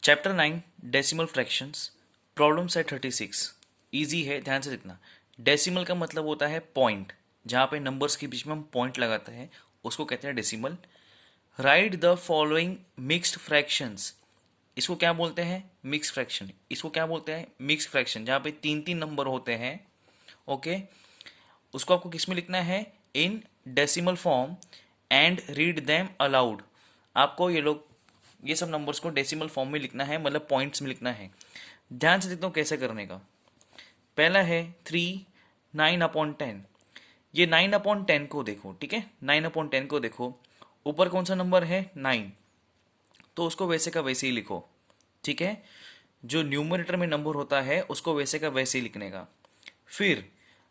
Chapter 9 decimal fractions problem set 36 easy है, ध्यान से देखना। डेसिमल का मतलब होता है पॉइंट, जहाँ पे नंबर्स के बीच में हम पॉइंट लगाते हैं उसको कहते हैं decimal. Right the following mixed fractions, इसको क्या बोलते हैं? Mix fraction. इसको क्या बोलते हैं? मिक्स फ्रैक्शन, जहाँ पे तीन तीन नंबर होते हैं। ओके, उसको आपको किस में लिखना है? In decimal form and read them allowed. आपको ये सब नंबर्स को डेसिमल फॉर्म में लिखना है, मतलब पॉइंट्स में लिखना है। ध्यान से देखता हूँ कैसे करने का। पहला है 3 9/10। ये 9/10 को देखो, ठीक है, 9/10 को देखो। ऊपर कौन सा नंबर है? 9, तो उसको वैसे का वैसे ही लिखो, ठीक है। जो न्यूमरेटर में नंबर होता है उसको वैसे का वैसे ही लिखने का। फिर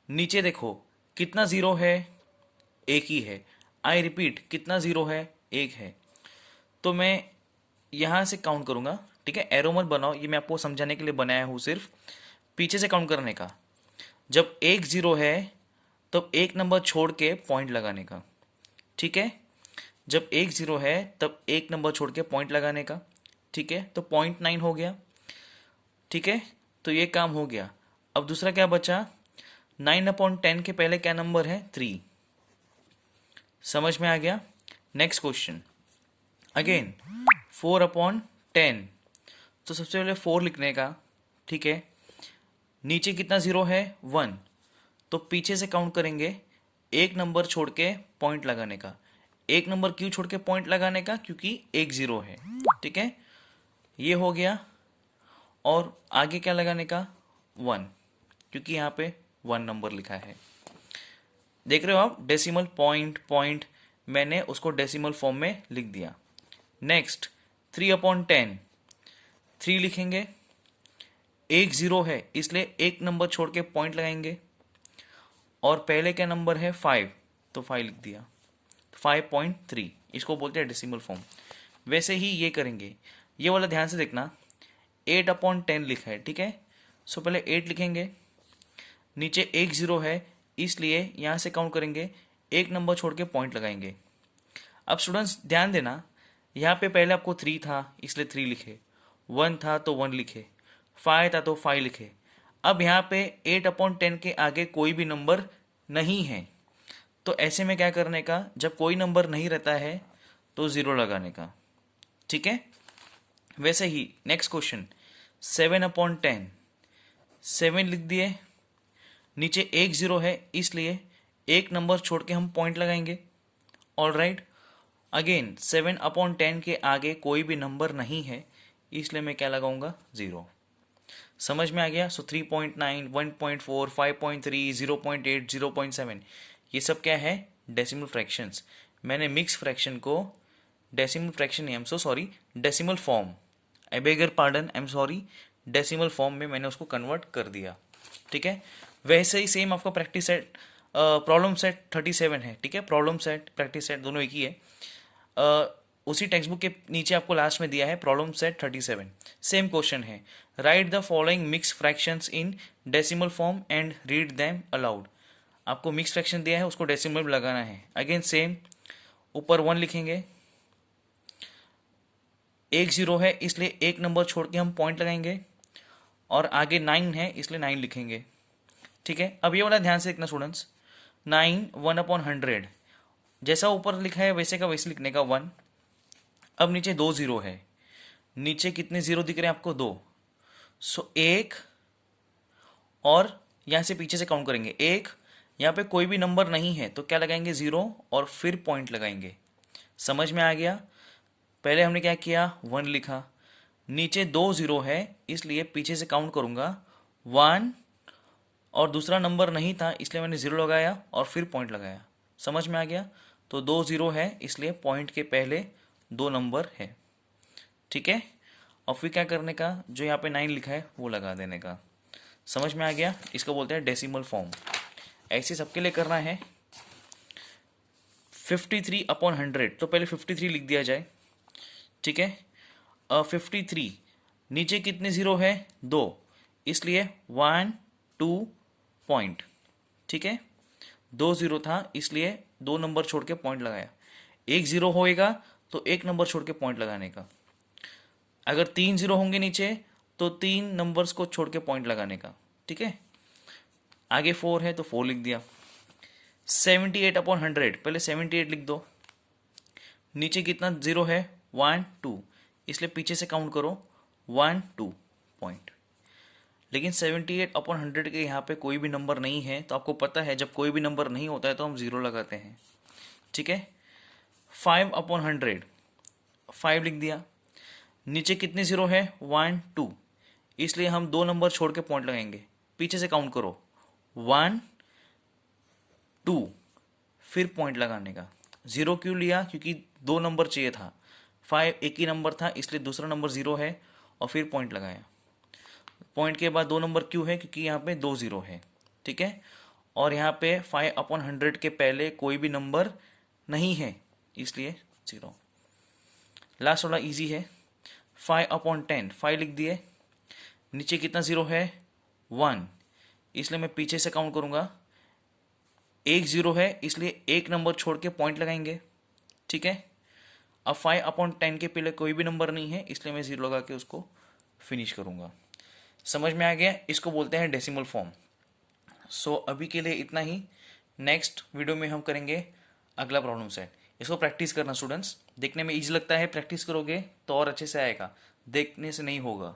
नीचे देखो कितना जीरो है? एक ही है। आई रिपीट, कितना जीरो है? एक है। तो मैं यहाँ से काउंट करूंगा, ठीक है। एरो मत बनाओ, ये मैं आपको समझाने के लिए बनाया हूँ, सिर्फ पीछे से काउंट करने का। जब एक जीरो है तब एक नंबर छोड़ के पॉइंट लगाने का, ठीक है। जब एक जीरो है तब एक नंबर छोड़ के पॉइंट लगाने का, ठीक है। तो 0.9 हो गया, ठीक है। तो ये काम हो गया। अब दूसरा क्या बचा? 9/10 के पहले क्या नंबर है? 3। समझ में आ गया? Next question again 4/10। तो सबसे पहले 4 लिखने का, ठीक है। नीचे कितना जीरो है? 1। तो पीछे से काउंट करेंगे, एक नंबर छोड़ के पॉइंट लगाने का। एक नंबर क्यों छोड़ के पॉइंट लगाने का? क्योंकि एक जीरो है, ठीक है। ये हो गया। और आगे क्या लगाने का? 1, क्योंकि यहाँ पे 1 नंबर लिखा है। देख रहे हो आप? डेसिमल पॉइंट पॉइंट, मैंने उसको डेसिमल फॉर्म में लिख दिया। नेक्स्ट 3/10, 3 लिखेंगे। एक जीरो है इसलिए एक नंबर छोड़ के पॉइंट लगाएंगे। और पहले क्या नंबर है? 5, तो 5 लिख दिया। 5.3, इसको बोलते हैं डेसिमल फॉर्म। वैसे ही ये करेंगे। ये वाला ध्यान से देखना, 8/10 लिखा है, ठीक है। सो पहले 8 लिखेंगे। नीचे एक जीरो है इसलिए यहाँ से काउंट करेंगे, एक नंबर छोड़ के पॉइंट लगाएंगे। अब स्टूडेंट्स ध्यान देना, यहाँ पे पहले आपको 3 था इसलिए 3 लिखे, 1 था तो 1 लिखे, 5 था तो 5 लिखे। अब यहाँ पे 8/10 के आगे कोई भी नंबर नहीं है, तो ऐसे में क्या करने का? जब कोई नंबर नहीं रहता है तो ज़ीरो लगाने का, ठीक है। वैसे ही नेक्स्ट क्वेश्चन 7/10, 7 लिख दिए। नीचे एक ज़ीरो है इसलिए एक नंबर छोड़ के हम पॉइंट लगाएंगे। ऑल राइट, अगेन 7/10 के आगे कोई भी नंबर नहीं है इसलिए मैं क्या लगाऊंगा? 0। समझ में आ गया? सो 3.9, 1.4, 5.3, 0.8, 0.7, ये सब क्या है? Decimal fractions. मैंने मिक्स फ्रैक्शन को decimal fraction, I am so sorry, decimal form, I beg your pardon, I am sorry, decimal form में मैंने उसको कन्वर्ट कर दिया, ठीक है। वैसे ही सेम आपका प्रैक्टिस सेट, प्रॉब्लम सेट 37 है, ठीक है। प्रॉब्लम सेट प्रैक्टिस सेट दोनों एक ही है। उसी टेक्स्ट बुक के नीचे आपको लास्ट में दिया है प्रॉब्लम सेट 37। सेम क्वेश्चन है, right the following mix fractions in decimal form and read them allowed. आपको मिक्स फ्रैक्शन दिया है, उसको डेसिमल में लगाना है। अगेन सेम, ऊपर 1 लिखेंगे। एक जीरो है इसलिए एक नंबर छोड़ के हम पॉइंट लगाएंगे। और आगे 9 है इसलिए 9 लिखेंगे, ठीक है। अब ये वाला ध्यान से देखना स्टूडेंट्स, 9 1/100, जैसा ऊपर लिखा है वैसे का वैसे लिखने का 1। अब नीचे 2 जीरो है, नीचे कितने जीरो दिख रहे हैं आपको? 2। सो 1, और यहाँ से पीछे से काउंट करेंगे 1। यहाँ पे कोई भी नंबर नहीं है तो क्या लगाएंगे? 0, और फिर पॉइंट लगाएंगे। समझ में आ गया? पहले हमने क्या किया? 1 लिखा। नीचे 2 जीरो है इसलिए पीछे से काउंट करूंगा 1, और दूसरा नंबर नहीं था इसलिए मैंने 0 लगाया और फिर पॉइंट लगाया। समझ में आ गया? तो 2 जीरो है इसलिए पॉइंट के पहले 2 नंबर है, ठीक है। और फिर क्या करने का? जो यहाँ पे 9 लिखा है वो लगा देने का। समझ में आ गया? इसको बोलते हैं डेसिमल फॉर्म। ऐसे सबके लिए करना है। 53/100, तो पहले 53 लिख दिया जाए, ठीक है। 53, नीचे कितने जीरो है? 2, इसलिए 1 2 पॉइंट, ठीक है। 2 जीरो था इसलिए 2 नंबर छोड़ के पॉइंट लगाया। एक जीरो होएगा तो एक नंबर छोड़ के पॉइंट लगाने का। अगर 3 जीरो होंगे नीचे तो 3 नंबर्स को छोड़ के पॉइंट लगाने का, ठीक है। आगे 4 है तो 4 लिख दिया। 78/100, पहले 78 लिख दो। नीचे कितना जीरो है, 1 2, इसलिए पीछे से काउंट करो 1 2 पॉइंट। लेकिन 78/100 के यहाँ पे कोई भी नंबर नहीं है, तो आपको पता है जब कोई भी नंबर नहीं होता है तो हम जीरो लगाते हैं, ठीक है। 5/100, 5 लिख दिया। नीचे कितने जीरो है, 1 2, इसलिए हम दो नंबर छोड़ के पॉइंट लगाएंगे। पीछे से काउंट करो 1 2, फिर पॉइंट लगाने का। जीरो क्यों लिया, क्योंकि दो नंबर चाहिए था। 5 एक ही नंबर था, इसलिए दूसरा नंबर जीरो है और फिर पॉइंट लगाया। पॉइंट के बाद दो नंबर क्यों है, क्योंकि यहाँ पे दो जीरो है, ठीक है। और यहाँ पे 5/100 के पहले कोई भी नंबर नहीं है, इसलिए जीरो। लास्ट वाला इजी है, 5/10, 5 लिख दिए। नीचे कितना जीरो है, 1, इसलिए मैं पीछे से काउंट करूंगा। एक जीरो है, इसलिए एक नंबर छोड़ के पॉइंट लगाएंगे, ठीक है। अब 5/10 के पहले कोई भी नंबर नहीं है, इसलिए मैं जीरो लगा के उसको फिनिश करूंगा। समझ में आ गया, इसको बोलते हैं डेसिमल फॉर्म। सो अभी के लिए इतना ही। नेक्स्ट वीडियो में हम करेंगे अगला प्रॉब्लम सेट। इसको प्रैक्टिस करना स्टूडेंट्स, देखने में इजी लगता है, प्रैक्टिस करोगे तो और अच्छे से आएगा, देखने से नहीं होगा।